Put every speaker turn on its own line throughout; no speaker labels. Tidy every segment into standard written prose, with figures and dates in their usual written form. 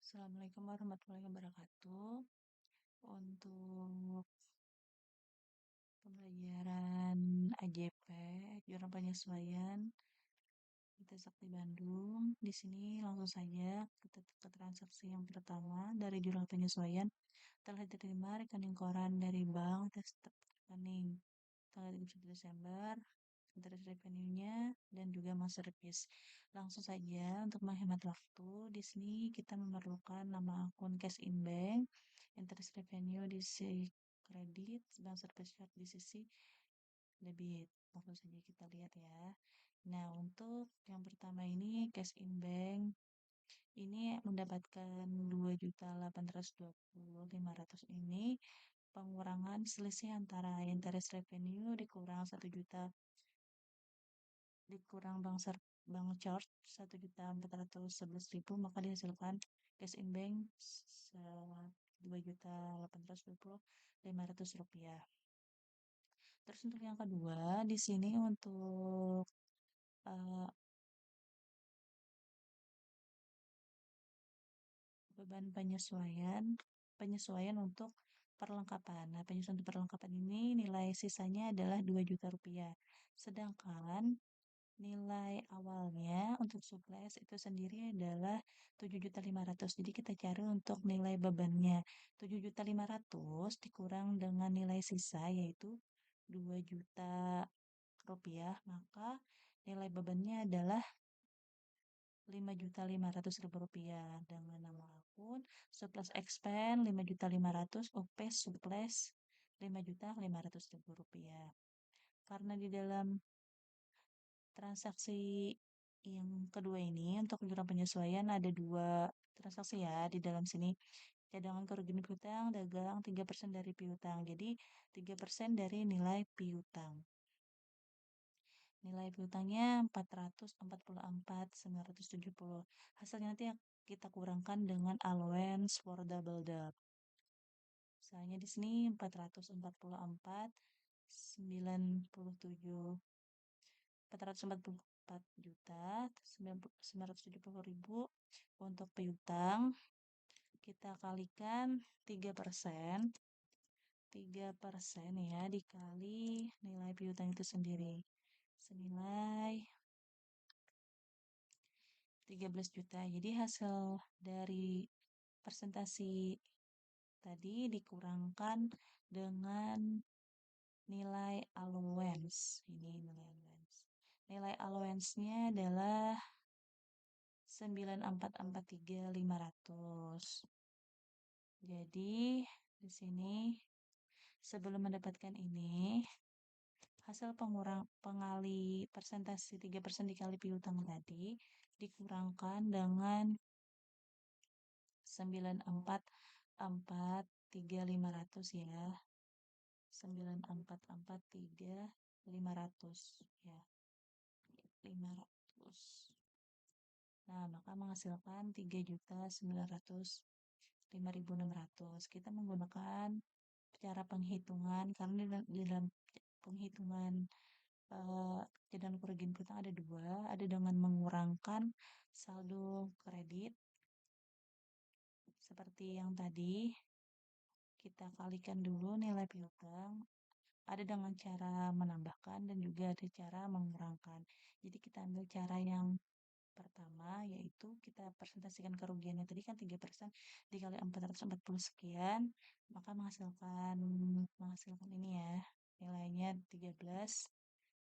Assalamualaikum warahmatullahi wabarakatuh. Untuk pembelajaran AJP, Jurnal Penyesuaian kita Sakti Bandung. Di sini langsung saja kita ke transaksi yang pertama dari jurnal penyesuaian telah diterima rekening koran dari bank rekening tanggal 31 Desember, interest revenue-nya dan juga masterpiece. Langsung saja untuk menghemat waktu, di sini kita memerlukan nama akun cash in bank, interest revenue di sisi kredit, bank service charge di sisi debit. Langsung saja kita lihat ya. Nah, untuk yang pertama ini cash in bank ini mendapatkan 2.820.500 ini pengurangan selisih antara interest revenue dikurang 1 juta dikurang bank charge 1.411.000, maka dihasilkan cash in bank 2.820.500 rupiah. Terus untuk yang kedua di sini untuk uh, beban penyesuaian untuk perlengkapan. Nah, penyesuaian untuk perlengkapan ini nilai sisanya adalah 2 juta rupiah. Sedangkan nilai awalnya untuk supplies itu sendiri adalah 7.500.000. Jadi kita cari untuk nilai bebannya. 7.500.000 dikurang dengan nilai sisa yaitu 2 juta rupiah, maka nilai bebannya adalah 5.500.000 rupiah dengan nama akun surplus expense 5.500.000, OP surplus 5.500.000 rupiah. Karena di dalam transaksi yang kedua ini untuk jurang penyesuaian ada dua transaksi ya di dalam sini. Cadangan kerugian piutang, dagang 3% dari piutang. Jadi 3% dari nilai piutang. Nilai piutangnya 444.970. Hasilnya nanti kita kurangkan dengan allowance for double debt. Misalnya di sini 444.970.000 untuk piutang. Kita kalikan 3%. 3% ya dikali nilai piutang itu sendiri. Senilai 13 juta. Jadi hasil dari presentasi tadi dikurangkan dengan nilai allowance. Ini nilai allowance. Nilai allowance-nya adalah 9.443.500. Jadi di sini sebelum mendapatkan ini hasil pengali persentase 3% dikali piutang tadi dikurangkan dengan 9.443.500 ya. 9.443.500 ya. 500. Nah, maka menghasilkan 3.905.600. Kita menggunakan cara penghitungan karena di dalam penghitungan cadangan kerugian piutang ada dua, ada dengan mengurangkan saldo kredit seperti yang tadi kita kalikan dulu nilai piutang, ada dengan cara menambahkan dan juga ada cara mengurangkan. Jadi kita ambil cara yang pertama yaitu kita presentasikan kerugiannya tadi kan 3% dikali 440 sekian, maka menghasilkan ini ya, nilainya 13.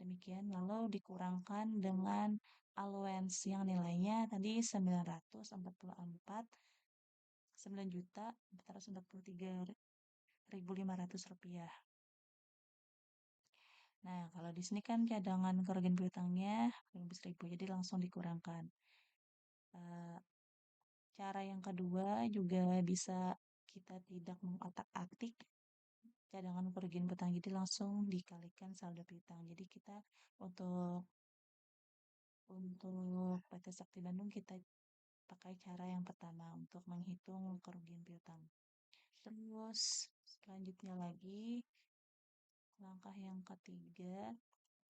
Demikian lalu dikurangkan dengan allowance yang nilainya tadi 9.443.500 rupiah. Nah, kalau di sini kan cadangan kerugian piutangnya 15.000, jadi langsung dikurangkan. Cara yang kedua juga bisa kita tidak mengotak-atik cadangan kerugian piutang, jadi langsung dikalikan saldo piutang. Jadi kita untuk PT Sakti Bandung kita pakai cara yang pertama untuk menghitung kerugian piutang. Terus selanjutnya lagi langkah yang ketiga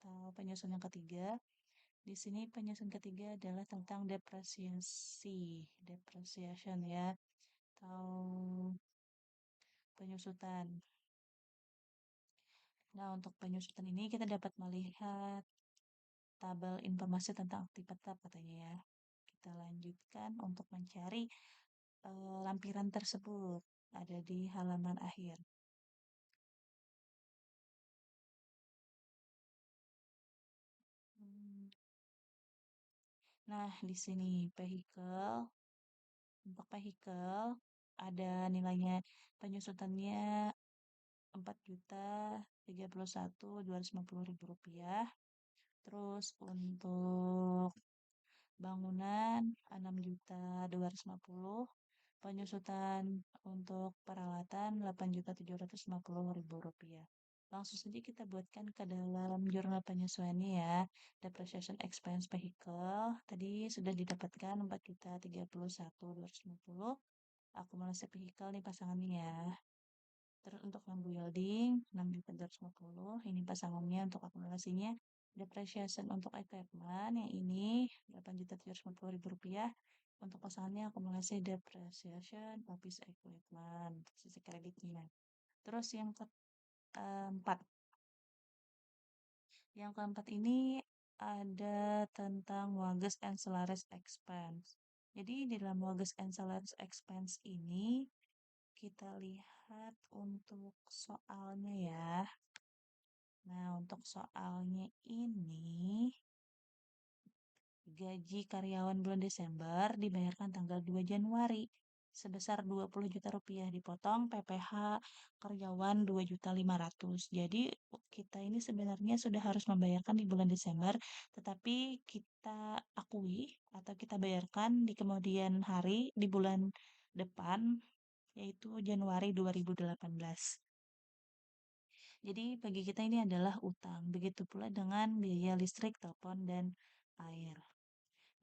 atau penyusun yang ketiga, Di sini penyusun ketiga adalah tentang depresiasi, depreciation ya, atau penyusutan. Nah, untuk penyusutan ini kita dapat melihat tabel informasi tentang aktif tetap katanya ya. Kita lanjutkan untuk mencari lampiran tersebut ada di halaman akhir. Hmm, Nah, di sini vehicle, untuk vehicle ada nilainya penyusutannya 4.031.250.000 rupiah. Terus untuk bangunan 6.250, penyusutan untuk peralatan 8.750.000 rupiah. Langsung saja kita buatkan ke dalam jurnal penyesuaiannya ya. Depreciation expense vehicle tadi sudah didapatkan 4.031.250. Akumulasi vehicle nih pasangannya ya. Terus untuk lampu welding 6.350, ini pasangannya untuk akumulasinya. Depreciation untuk equipment yang ini 8.750.000 rupiah. Untuk pasangannya akumulasi depreciation office equipment sisi kreditnya. Terus keempat, yang keempat ini ada tentang wages and salaries expense. Jadi di dalam wages and salaries expense ini kita lihat untuk soalnya ya. Nah, untuk soalnya ini, gaji karyawan bulan Desember dibayarkan tanggal 2 Januari sebesar 20 juta rupiah dipotong PPh karyawan 2.500.000. Jadi kita ini sebenarnya sudah harus membayarkan di bulan Desember, tetapi kita akui atau kita bayarkan di kemudian hari di bulan depan yaitu Januari 2018. Jadi bagi kita ini adalah utang. Begitu pula dengan biaya listrik, telepon, dan air.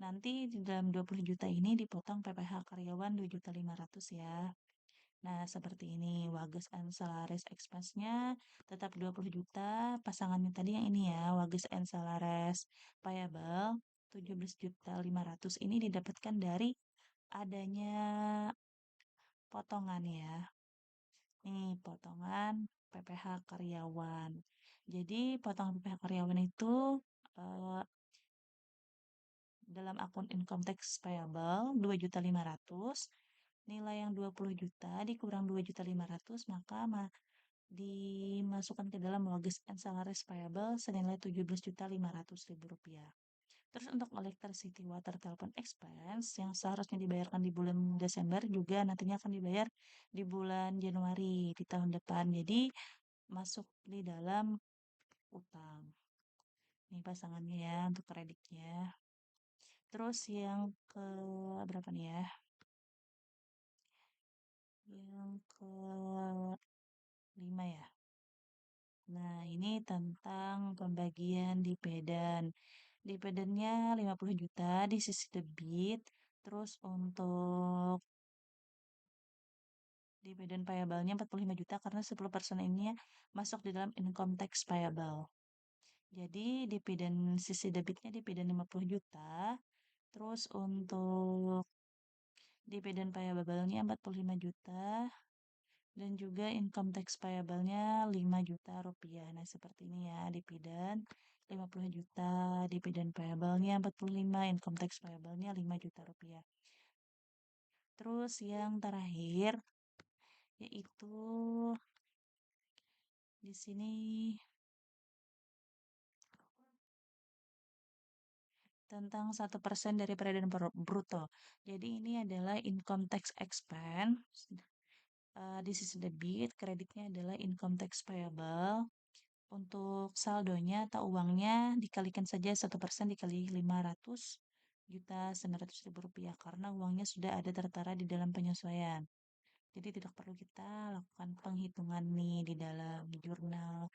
Nanti di dalam 20 juta ini dipotong PPh karyawan 2.500.000 ya. Nah, seperti ini. Wages and salaries expense-nya tetap 20 juta. Pasangannya tadi yang ini ya, wages and salaries payable 17.500.000 ini didapatkan dari adanya potongan ya. Ini potongan PPh karyawan. Jadi potongan PPh karyawan itu eh, dalam akun income tax payable 2.500.000, nilai yang 20 juta dikurang 2.500.000 maka dimasukkan ke dalam wages and salaries payable senilai 17.500.000 rupiah. Terus untuk electricity, water, telepon expense yang seharusnya dibayarkan di bulan Desember juga nantinya akan dibayar di bulan Januari di tahun depan. Jadi masuk di dalam utang. Ini pasangannya ya untuk kreditnya. Terus yang ke berapa nih ya? Yang ke 5 ya. Nah, ini tentang pembagian dividen. Dividennya 50 juta di sisi debit. Terus untuk dividen payable-nya 45 juta karena 10% ini masuk di dalam income tax payable. Jadi dividen sisi debitnya dividen 50 juta. Terus untuk dividen payable-nya 45 juta dan juga income tax payable-nya 5 juta rupiah. Nah, seperti ini ya, dividen 50 juta, dividen payable-nya 45, income tax payable-nya 5 juta rupiah. Terus yang terakhir yaitu di sini tentang 1% dari peredaran bruto. Jadi ini adalah income tax expense. Di sisi debit, kreditnya adalah income tax payable. Untuk saldonya atau uangnya dikalikan saja 1% dikali 500.900.000 rupiah karena uangnya sudah ada tertera di dalam penyesuaian. Jadi tidak perlu kita lakukan penghitungan nih di dalam jurnal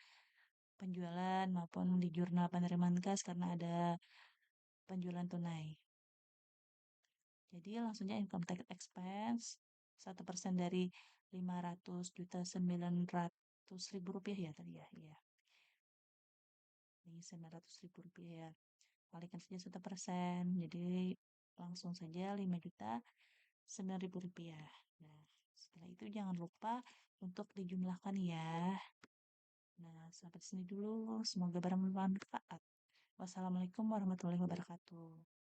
penjualan maupun di jurnal penerimaan kas karena ada penjualan tunai. Jadi langsungnya income tax expense 1% dari 500.900.000 rupiah ya tadi ya. Iya. Ini 900.000 rupiah ya. kalikan saja 1%, jadi langsung saja 5.009.000 rupiah. Nah, setelah itu jangan lupa untuk dijumlahkan ya. Nah, sampai sini dulu. Semoga bermanfaat. Wassalamualaikum warahmatullahi wabarakatuh.